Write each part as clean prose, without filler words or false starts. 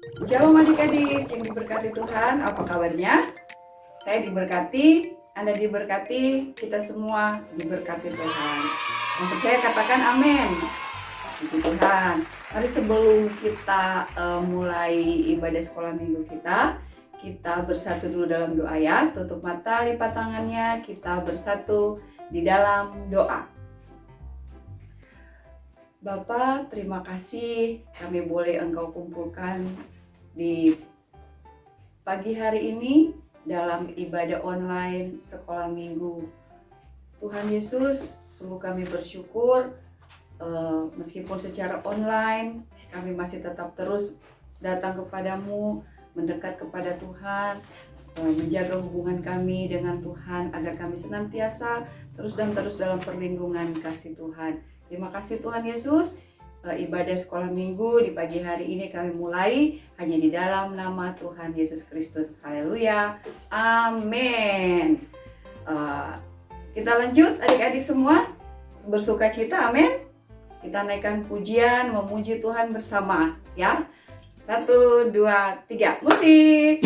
Shalom adik-adik yang diberkati Tuhan, apa kabarnya? Saya diberkati, Anda diberkati, kita semua diberkati Tuhan. Yang percaya katakan amin. Puji Tuhan. Mari sebelum kita mulai ibadah sekolah minggu kita bersatu dulu dalam doa ya. Tutup mata, lipat tangannya, kita bersatu di dalam doa. Bapa, terima kasih kami boleh Engkau kumpulkan di pagi hari ini dalam ibadah online sekolah minggu. Tuhan Yesus, sungguh kami bersyukur meskipun secara online kami masih tetap terus datang kepadamu, mendekat kepada Tuhan, menjaga hubungan kami dengan Tuhan agar kami senantiasa terus dalam perlindungan kasih Tuhan. Terima kasih Tuhan Yesus. Ibadah sekolah minggu di pagi hari ini kami mulai hanya di dalam nama Tuhan Yesus Kristus. Haleluya. Amin. Kita lanjut adik-adik semua. Bersuka cita, amin. Kita naikkan pujian, memuji Tuhan bersama ya. 1, 2, 3, musik.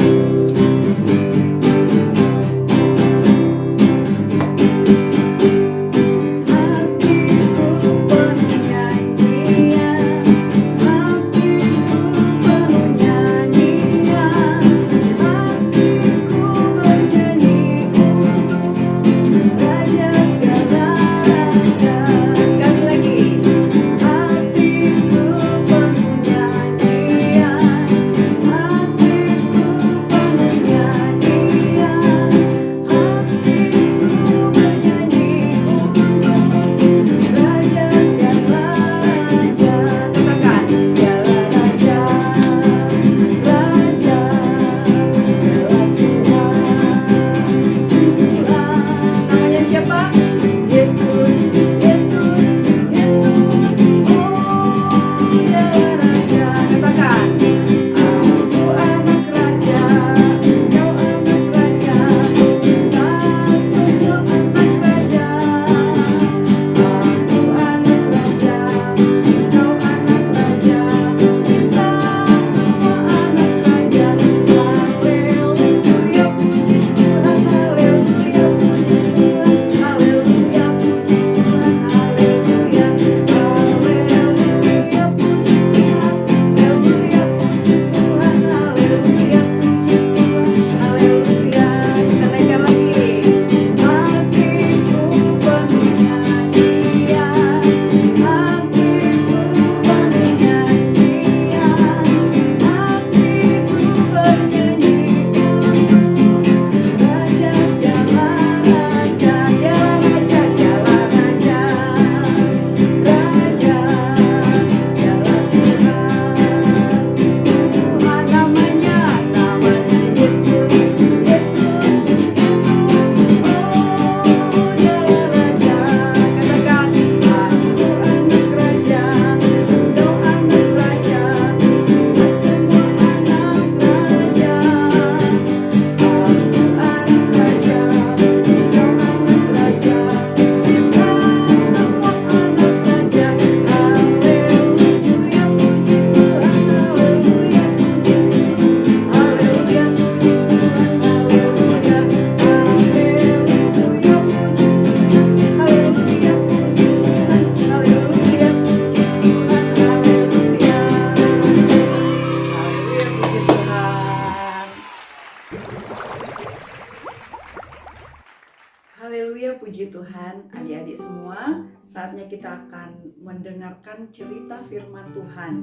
Haleluya, puji Tuhan. Adik-adik semua, saatnya kita akan mendengarkan cerita firman Tuhan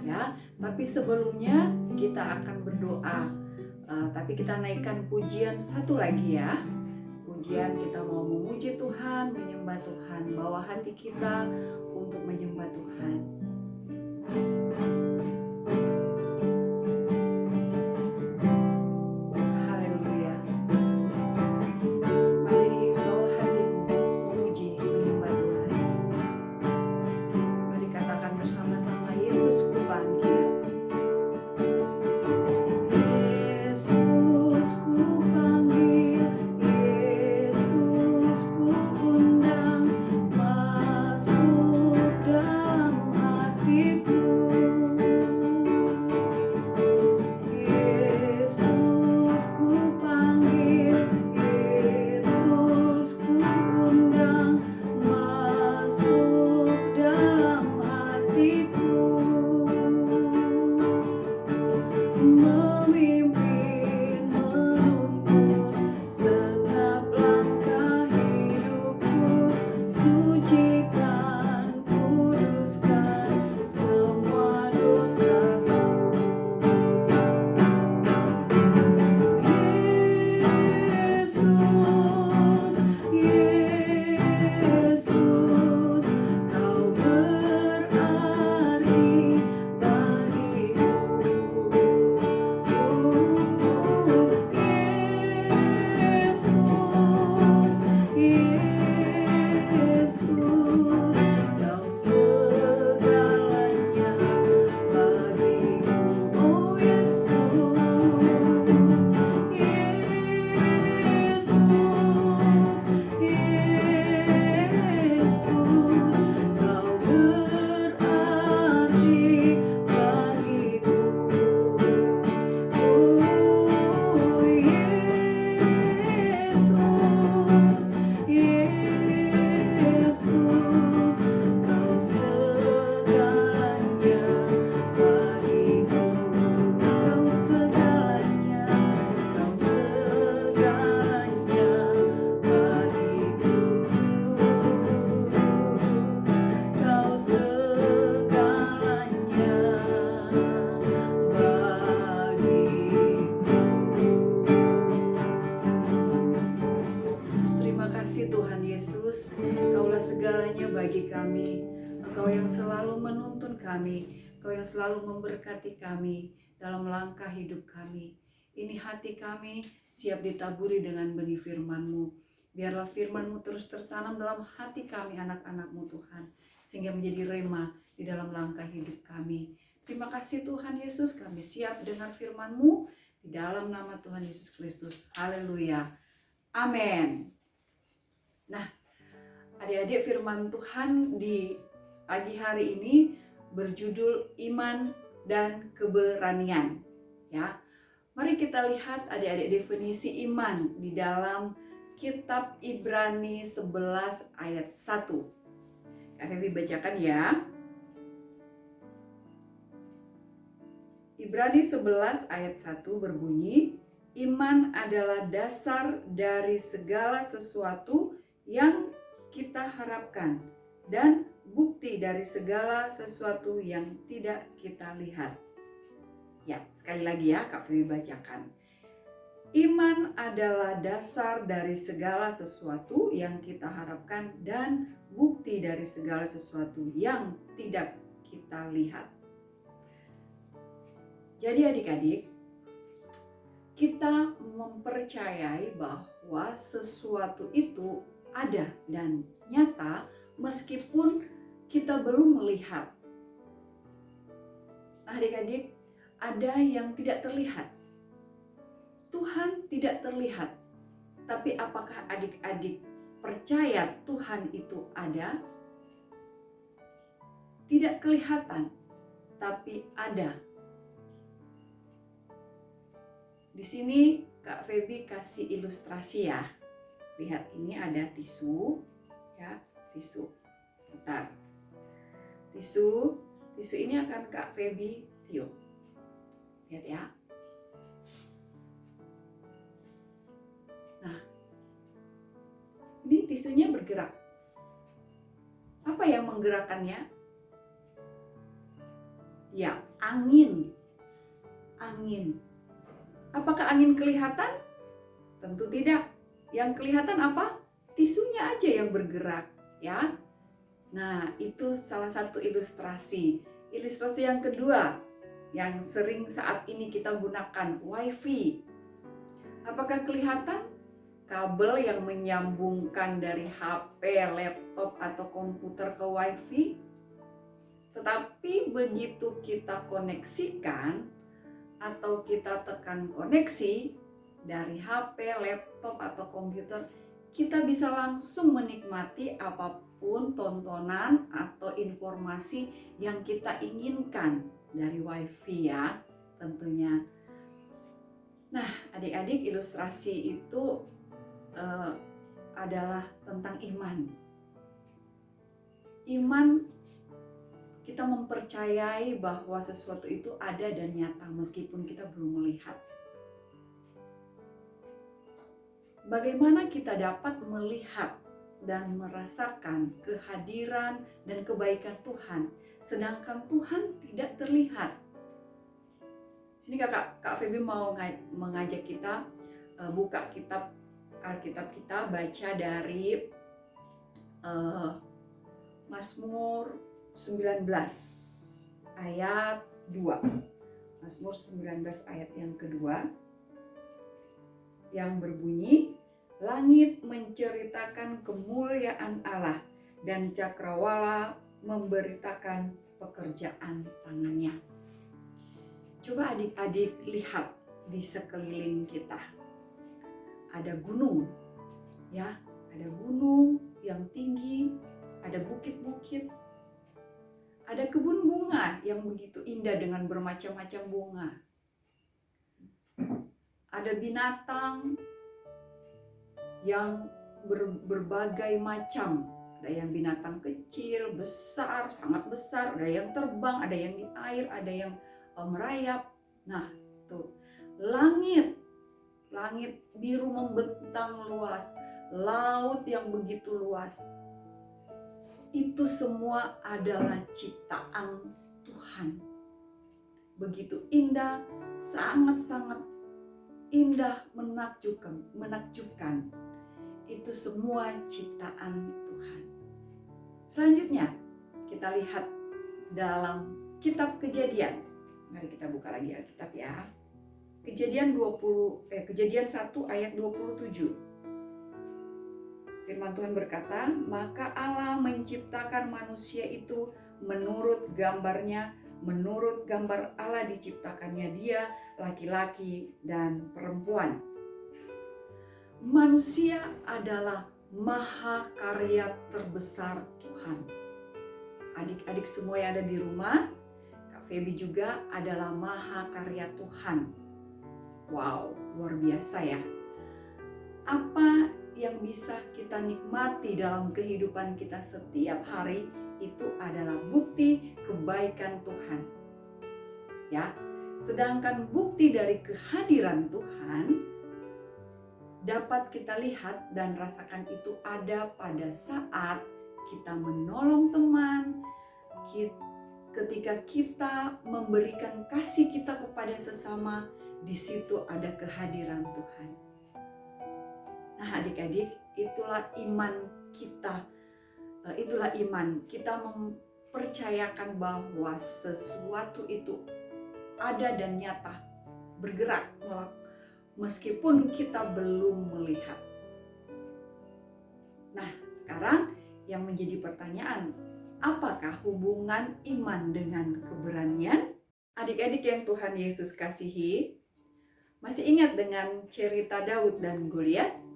ya. Tapi sebelumnya kita akan berdoa. Tapi kita naikkan pujian satu lagi ya. Pujian kita mau memuji Tuhan, menyembah Tuhan, bawa hati kita untuk menyembah Tuhan. Masuk dalam memimpin, menuntun setiap langkah hidupku. Sucikan, kuduskan semua dosaku. Yesus, Yesus, Kau berarti bagiku. Yesus, Yesus, Kau segalanya bagiku. Oh Yesus, Yesus, Yesus, Kau berarti bagiku. Oh Yesus, Yesus, Kau segalanya bagiku. Kau segalanya, Kau segalanya bagiku. Kau segalanya bagiku. Terima kasih Tuhan Yesus, Kaulah segalanya bagi kami. Engkau yang selalu menuntun kami, Engkau yang selalu memberkati kami dalam langkah hidup kami. Ini hati kami siap ditaburi dengan benih firman-Mu. Biarlah firman-Mu terus tertanam dalam hati kami anak-anak-Mu Tuhan, sehingga menjadi rema di dalam langkah hidup kami. Terima kasih Tuhan Yesus, kami siap dengar firman-Mu di dalam nama Tuhan Yesus Kristus. Haleluya. Amin. Nah, adik-adik, firman Tuhan di pagi hari ini berjudul iman dan keberanian. Ya, mari kita lihat adik-adik definisi iman di dalam kitab Ibrani 11 ayat 1. Kak Febi bacakan ya. Ibrani 11 ayat 1 berbunyi, iman adalah dasar dari segala sesuatu yang kita harapkan dan bukti dari segala sesuatu yang tidak kita lihat. Ya, sekali lagi ya Kak Febi bacakan. Iman adalah dasar dari segala sesuatu yang kita harapkan dan bukti dari segala sesuatu yang tidak kita lihat. Jadi adik-adik, kita mempercayai bahwa sesuatu itu ada dan nyata meskipun kita belum melihat. Adik-adik, ada yang tidak terlihat. Tuhan tidak terlihat. Tapi apakah adik-adik percaya Tuhan itu ada? Tidak kelihatan, tapi ada. Di sini Kak Febi kasih ilustrasi ya. Lihat, ini ada tisu, ya, tisu. Bentar. Tisu ini akan Kak Febi tiup. Lihat ya. Nah, ini tisunya bergerak. Apa yang menggerakkannya? Ya, angin. Angin. Apakah angin kelihatan? Tentu tidak. Yang kelihatan apa? Tisunya aja yang bergerak, ya. Nah, itu salah satu ilustrasi. Ilustrasi yang kedua, yang sering saat ini kita gunakan, WiFi. Apakah kelihatan? Kabel yang menyambungkan dari HP, laptop, atau komputer ke WiFi. Tetapi begitu kita koneksikan, atau kita tekan koneksi dari HP, laptop, atau komputer, kita bisa langsung menikmati apapun tontonan atau informasi yang kita inginkan dari WiFi ya tentunya. Nah adik-adik, ilustrasi itu adalah tentang iman. Iman kita mempercayai bahwa sesuatu itu ada dan nyata meskipun kita belum melihat. Bagaimana kita dapat melihat dan merasakan kehadiran dan kebaikan Tuhan, sedangkan Tuhan tidak terlihat? Sini Kak Feby mau mengajak kita buka kitab Alkitab kita, baca dari Mazmur 19 ayat 2. Mazmur 19 ayat yang kedua yang berbunyi, langit menceritakan kemuliaan Allah dan cakrawala memberitakan pekerjaan tangannya. Coba adik-adik lihat di sekeliling kita. Ada gunung, ya, ada gunung yang tinggi, ada bukit-bukit, ada kebun bunga yang begitu indah dengan bermacam-macam bunga. Ada binatang yang berbagai macam. Ada yang binatang kecil, besar, sangat besar, ada yang terbang, ada yang di air, ada yang merayap. Nah, tuh, langit biru membentang luas, laut yang begitu luas. Itu semua adalah ciptaan Tuhan. Begitu indah, sangat-sangat indah, menakjubkan. Itu semua ciptaan Tuhan. Selanjutnya, kita lihat dalam kitab Kejadian. Mari kita buka lagi Alkitab ya. Kejadian 1 ayat 27. Firman Tuhan berkata, maka Allah menciptakan manusia itu menurut gambarnya, menurut gambar Allah diciptakannya dia, laki-laki dan perempuan. Manusia adalah mahakarya terbesar Tuhan. Adik-adik semua yang ada di rumah, Kak Feby juga adalah mahakarya Tuhan. Wow, luar biasa ya. Apa yang bisa kita nikmati dalam kehidupan kita setiap hari itu adalah bukti kebaikan Tuhan. Ya, sedangkan bukti dari kehadiran Tuhan dapat kita lihat dan rasakan itu ada pada saat kita menolong teman, ketika kita memberikan kasih kita kepada sesama, di situ ada kehadiran Tuhan. Nah, adik-adik, itulah iman kita. Itulah iman kita mempercayakan bahwa sesuatu itu ada dan nyata, bergerak meskipun kita belum melihat. Nah, sekarang yang menjadi pertanyaan, apakah hubungan iman dengan keberanian? Adik-adik yang Tuhan Yesus kasihi, masih ingat dengan cerita Daud dan Goliat?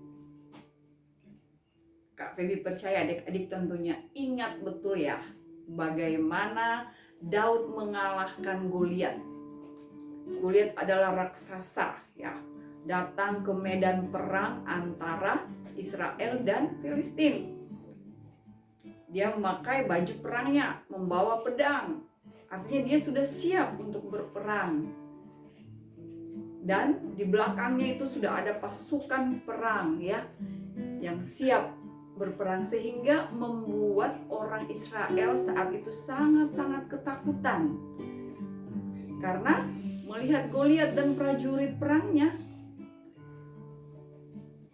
Kak Feby percaya adik-adik tentunya ingat betul ya bagaimana Daud mengalahkan Goliat. Goliat adalah raksasa ya, datang ke medan perang antara Israel dan Filistin. Dia memakai baju perangnya, membawa pedang. Artinya dia sudah siap untuk berperang. Dan di belakangnya itu sudah ada pasukan perang ya yang siap berperang, sehingga membuat orang Israel saat itu sangat-sangat ketakutan karena melihat Goliat dan prajurit perangnya.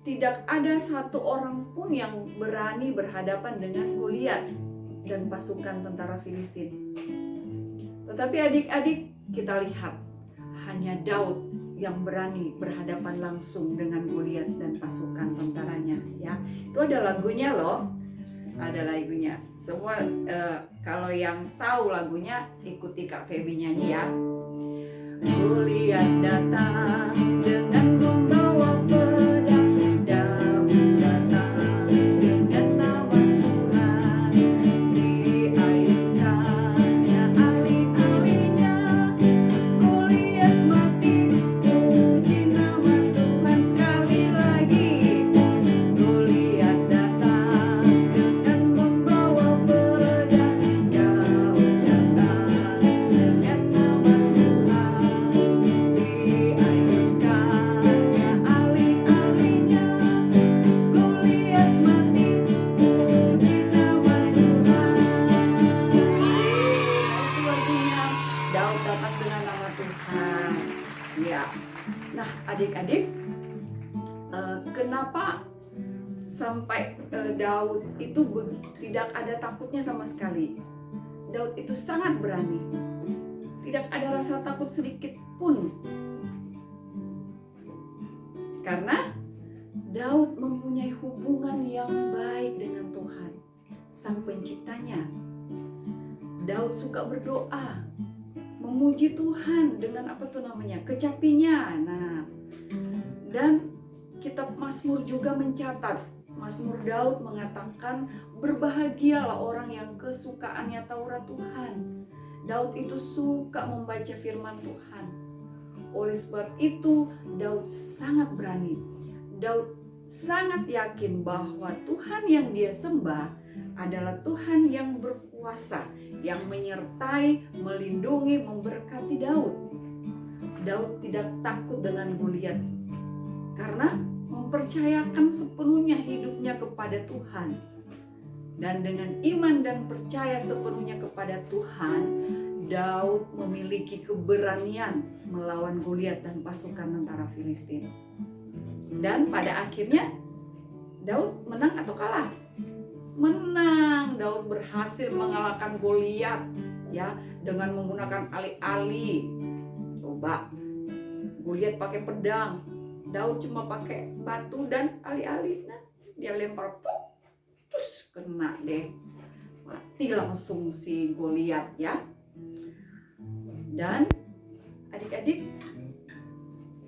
Tidak ada satu orang pun yang berani berhadapan dengan Goliat dan pasukan tentara Filistin. Tetapi adik-adik, kita lihat hanya Daud yang berani berhadapan langsung dengan Goliat dan pasukan tentaranya ya. Itu ada lagunya loh. Ada lagunya. Semua kalau yang tahu lagunya ikuti Kak Feby nyanyi ya. Goliat datang dengan membawa pedang, Daud datang dengan nama Tuhan, diayunkannya alih-alihnya, Goliat mati, puji nama Tuhan sekali lagi. Goliat datang dengan membawa pedang, Daud datang Ya. Nah, adik-adik, kenapa sampai Daud itu tidak ada takutnya sama sekali? Daud itu sangat berani. Tidak ada rasa takut sedikit pun. Karena Daud mempunyai hubungan yang baik dengan Tuhan, Sang Penciptanya. Daud suka berdoa, memuji Tuhan dengan kecapinya. Nah, dan kitab Mazmur juga mencatat, Mazmur Daud mengatakan, berbahagialah orang yang kesukaannya Taurat Tuhan. Daud itu suka membaca firman Tuhan. Oleh sebab itu, Daud sangat berani. Daud sangat yakin bahwa Tuhan yang dia sembah adalah Tuhan yang berkuasa, yang menyertai, melindungi, memberkati Daud. Daud tidak takut dengan Goliat karena mempercayakan sepenuhnya hidupnya kepada Tuhan. Dan dengan iman dan percaya sepenuhnya kepada Tuhan, Daud memiliki keberanian melawan Goliat dan pasukan tentara Filistin. Dan pada akhirnya Daud menang atau kalah? Menang. Daud berhasil mengalahkan Goliat ya, dengan menggunakan alih-alih. Coba, Goliat pakai pedang, Daud cuma pakai batu dan alih-alih. Nah, dia lempar, terus kena deh, mati langsung si Goliat ya. Dan adik-adik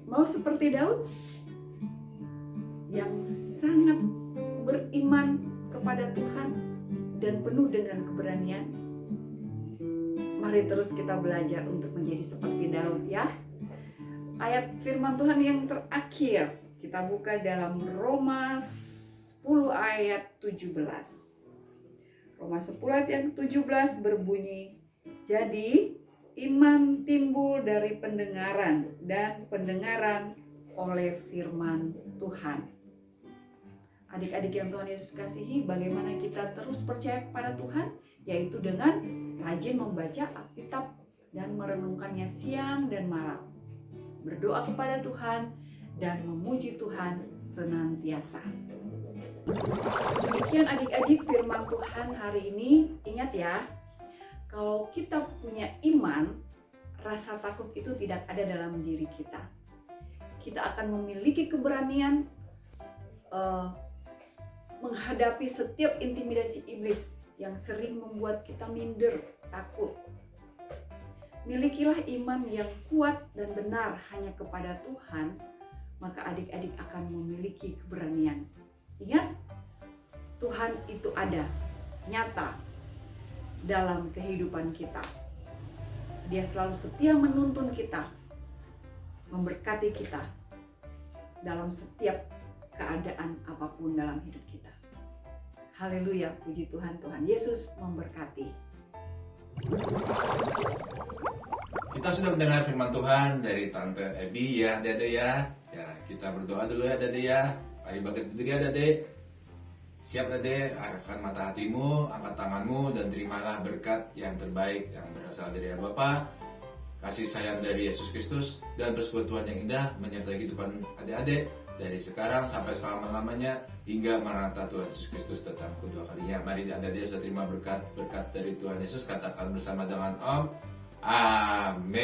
mau seperti Daud yang sangat beriman kepada Tuhan dan penuh dengan keberanian? Mari terus kita belajar untuk menjadi seperti Daud ya. Ayat firman Tuhan yang terakhir kita buka dalam Roma 10 ayat 17. Roma 10 ayat yang 17 berbunyi, jadi iman timbul dari pendengaran dan pendengaran oleh firman Tuhan. Adik-adik yang Tuhan Yesus kasihi, bagaimana kita terus percaya kepada Tuhan? Yaitu dengan rajin membaca Alkitab dan merenungkannya siang dan malam. Berdoa kepada Tuhan dan memuji Tuhan senantiasa. Demikian adik-adik firman Tuhan hari ini. Ingat ya, kalau kita punya iman, rasa takut itu tidak ada dalam diri kita. Kita akan memiliki keberanian menghadapi setiap intimidasi iblis yang sering membuat kita minder, takut. Milikilah iman yang kuat dan benar hanya kepada Tuhan, maka adik-adik akan memiliki keberanian. Ingat, Tuhan itu ada, nyata dalam kehidupan kita. Dia selalu setia menuntun kita, memberkati kita dalam setiap keadaan apapun dalam hidup kita. Haleluya, puji Tuhan, Tuhan Yesus memberkati. Kita sudah mendengar firman Tuhan dari Tante Ebi ya, Dede ya. Ya, kita berdoa dulu ya, Dede ya. Mari bangkit berdiri ya, Dede. Siap, Dede, arahkan mata hatimu, angkat tanganmu, dan terimalah berkat yang terbaik yang berasal dari Bapa, kasih sayang dari Yesus Kristus, dan persekutuan yang indah menyertai kehidupan adik-adik dari sekarang sampai selama-lamanya hingga Maranatha Tuhan Yesus Kristus datang kedua kalinya. Mari adik-adik sudah terima berkat dari Tuhan Yesus, katakan bersama dengan Om. Amin.